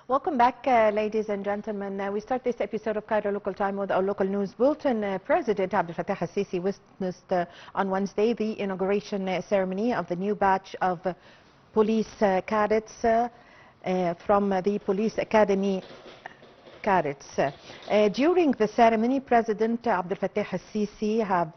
Welcome back, ladies and gentlemen. We start this episode of Cairo Local Time with our local news bulletin. President Abdel Fattah al-Sisi witnessed on Wednesday the inauguration ceremony of the new batch of police cadets from the Police Academy cadets. During the ceremony, President Abdel Fattah al-Sisi have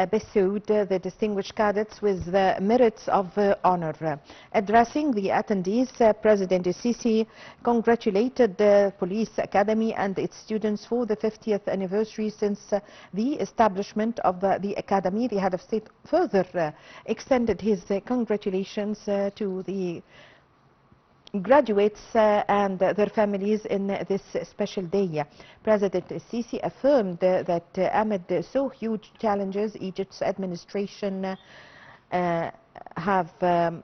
bestowed the distinguished cadets with the merits of honor. Addressing the attendees, President al-Sisi congratulated the Police Academy and its students for the 50th anniversary since the establishment of the Academy. The head of state further extended his congratulations to the graduates and their families in this special day. President Sisi affirmed that amid so huge challenges, Egypt's administration have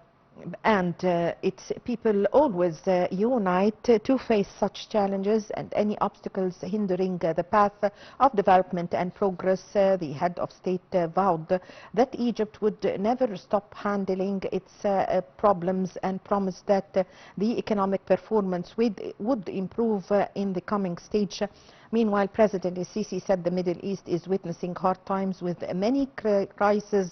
and its people always unite to face such challenges and any obstacles hindering the path of development and progress. The head of state vowed that Egypt would never stop handling its problems and promised that the economic performance would improve in the coming stage. Meanwhile, President Sisi said the Middle East is witnessing hard times with many crises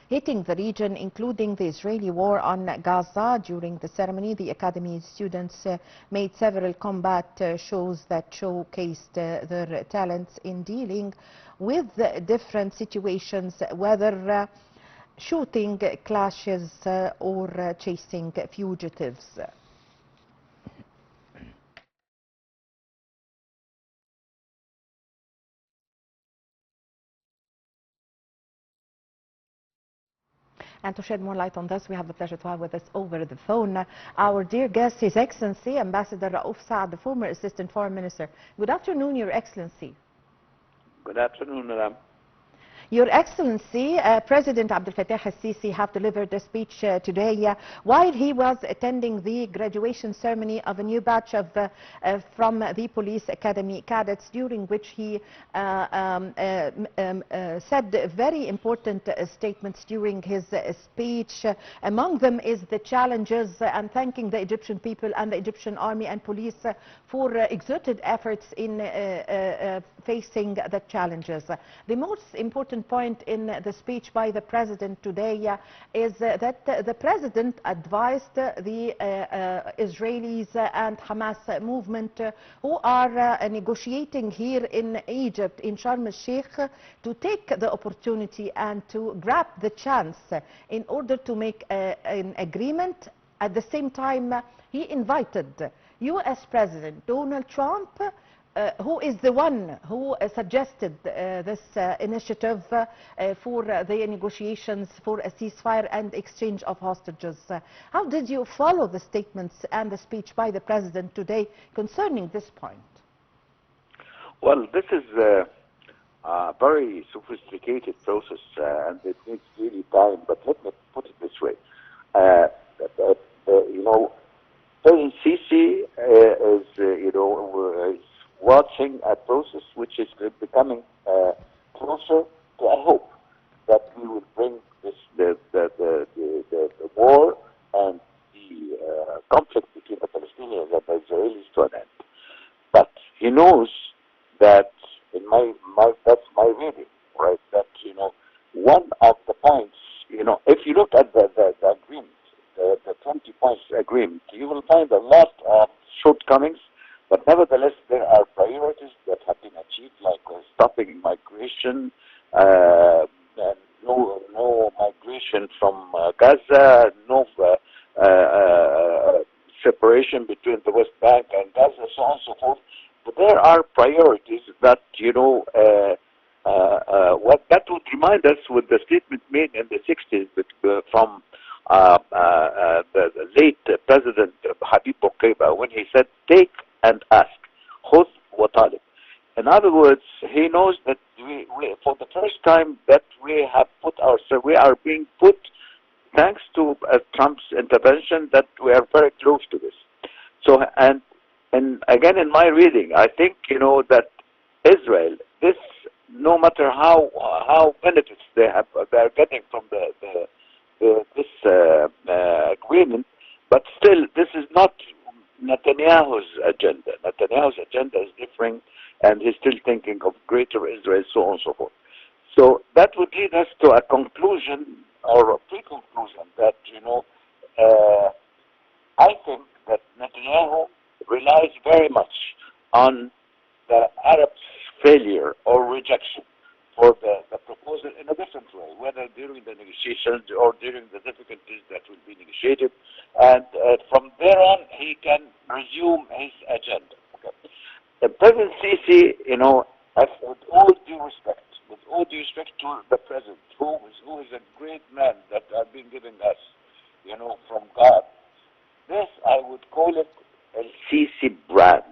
hitting the region, including the Israeli war on Gaza. During the ceremony, the Academy students made several combat shows that showcased their talents in dealing with different situations, whether shooting clashes or chasing fugitives. And to shed more light on this, we have the pleasure to have with us over the phone our dear guest, His Excellency Ambassador Raouf Saad, the former Assistant Foreign Minister. Good afternoon, Your Excellency. Good afternoon, Madam. Your Excellency, President Abdel Fattah al-Sisi have delivered a speech today while he was attending the graduation ceremony of a new batch of from the Police Academy cadets, during which he said very important statements during his speech. Among them is the challenges and thanking the Egyptian people and the Egyptian army and police for exerted efforts in facing the challenges. The most important point in the speech by the President today is that the President advised the Israelis and Hamas movement who are negotiating here in Egypt, in Sharm el-Sheikh, to take the opportunity and to grab the chance in order to make an agreement. At the same time, he invited U.S. President Donald Trump, who is the one who suggested this initiative for the negotiations for a ceasefire and exchange of hostages. How did you follow the statements and the speech by the President today concerning this point? Well, this is a very sophisticated process and it needs really time, but let me put it this way. You know, President Sisi is, is watching a process which is becoming closer to a hope that we will bring this the war and the conflict between the Palestinians and the Israelis to an end. But he knows that that's my reading, right? That one of the points, if you look at the agreement, the 20 points agreement, you will find a lot of shortcomings. But nevertheless, there are priorities that have been achieved, like stopping migration, no migration from Gaza, no separation between the West Bank and Gaza, so on and so forth. But there are priorities that, what that would remind us with the statement made in the 60s from the late President Habib Bourguiba, when he said, take and ask, khudh wa talib. In other words, he knows that we for the first time that we are being put, thanks to Trump's intervention, that we are very close to this. So, and again, in my reading, I think that Israel, this, no matter how benefits they are getting from this agreement, but still, this is not Netanyahu's agenda. Netanyahu's agenda is different, and he's still thinking of greater Israel, so on and so forth. So that would lead us to a conclusion or a pre-conclusion that, I think that Netanyahu relies very much on the Arabs' failure or rejection for the proposal in a different way, whether during the negotiations or during the difficulties that will be negotiated. And from there on, he can resume his agenda. Okay. The President Sisi, with all due respect to the President, who is a great man that has been giving us, from God, this I would call it a Sisi brand.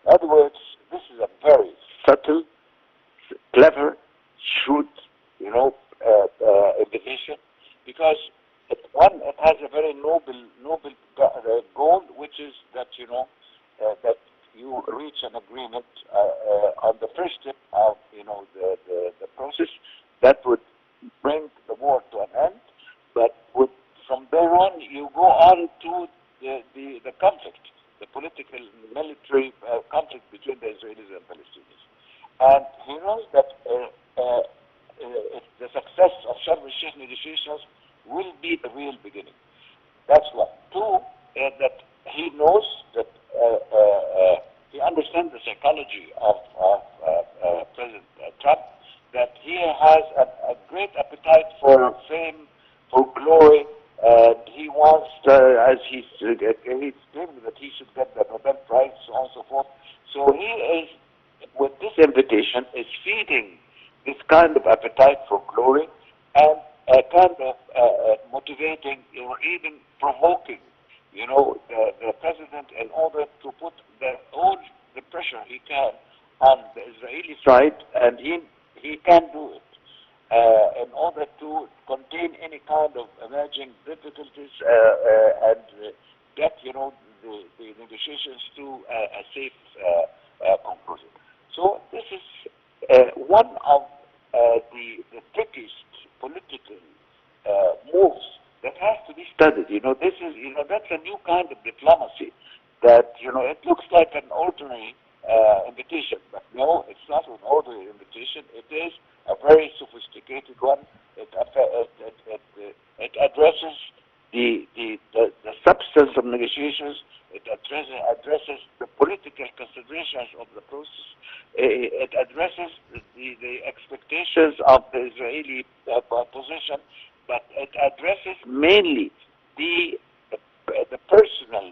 In other words, this is a very subtle, clever, shrewd, invitation, because it has a very noble goal, which is that that you reach an agreement on the first step of the process that would bring the war to an end, but from there on you go on to the conflict, the political military conflict between the Israelis and Palestinians. And he knows that the success of Sharm el-Sheikh negotiations will be the real beginning. That's one. Two, that he knows that he understands the psychology of President Trump, that he has a great appetite for fame, for glory, and he wants, as he's claiming that he should get the Nobel Prize, so on and so forth. So he is, with this invitation, is feeding this kind of appetite for glory and kind of motivating or even provoking, the president in order to put all the pressure he can on the Israeli side, and he can do it in order to contain any kind of emerging difficulties and get, the negotiations to a safe conclusion. So this is one of the trickiest political moves that has to be studied. This is, that's a new kind of diplomacy that, it looks like an ordinary invitation, but no, it's not an ordinary invitation. It is a very sophisticated one. It addresses the substance of negotiations. It addresses the political considerations of the process. It addresses the expectations of the Israeli position, but it addresses mainly the personal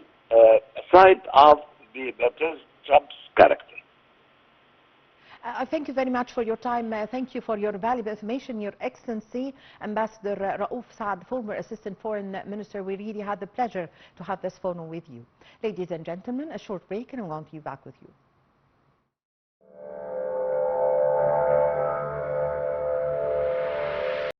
side of the President Trump's character. Thank you very much for your time. Thank you for your valuable information, Your Excellency, Ambassador Raouf Saad, former Assistant Foreign Minister. We really had the pleasure to have this phone with you. Ladies and gentlemen, a short break and I want to be back with you.